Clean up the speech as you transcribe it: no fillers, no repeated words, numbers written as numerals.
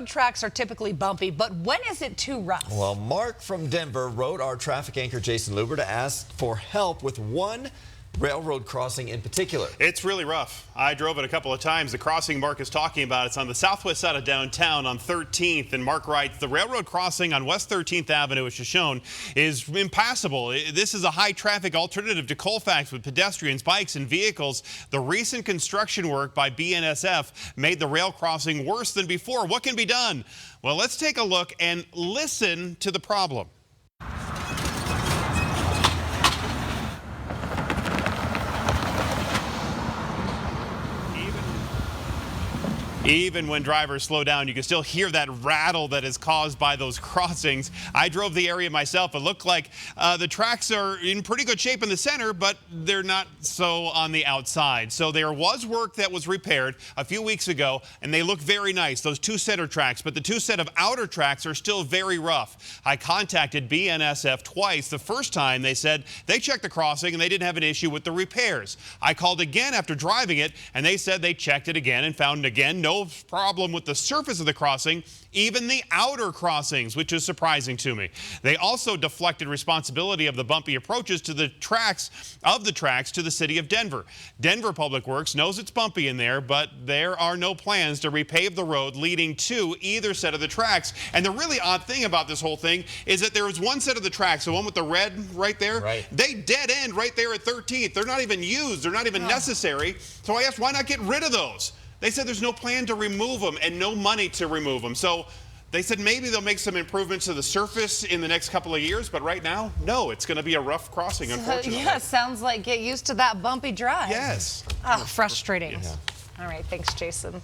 railroad tracks are typically bumpy, but when is it too rough? Well, Mark from Denver wrote our traffic anchor Jason Luber to ask for help with one railroad crossing in particular. It's really rough. I drove it a couple of times. The crossing Mark is talking about, it's on the southwest side of downtown on 13th. And Mark writes, the railroad crossing on West 13th Avenue, as shown, is impassable. This is a high traffic alternative to Colfax with pedestrians, bikes, and vehicles. The recent construction work by BNSF made the rail crossing worse than before. What can be done? Well, let's take a look and listen to the problem. Even when drivers slow down, you can still hear that rattle that is caused by those crossings. I drove the area myself. It looked like the tracks are in pretty good shape in the center, but they're not so on the outside. So there was work that was repaired a few weeks ago, and they look very nice, those two center tracks. But the two set of outer tracks are still very rough. I contacted BNSF twice. The first time they said they checked the crossing and they didn't have an issue with the repairs. I called again after driving it, and they said they checked it again and found again no problem with the surface of the crossing, even the outer crossings, which is surprising to me. They also deflected responsibility of the bumpy approaches to the tracks to the city of Denver. Denver Public Works knows it's bumpy in there, but there are no plans to repave the road leading to either set of the tracks. And the really odd thing about this whole thing is that there was one set of the tracks, the one with the red right there, they dead end right there at 13th. They're not even used. They're not even necessary. So I asked, why not get rid of those? They said there's no plan to remove them and no money to remove them. So they said maybe they'll make some improvements to the surface in the next couple of years, but right now, no, it's going to be a rough crossing, unfortunately. Yeah, sounds like get used to that bumpy drive. Yes. Oh, frustrating. Yes. All right, thanks, Jason.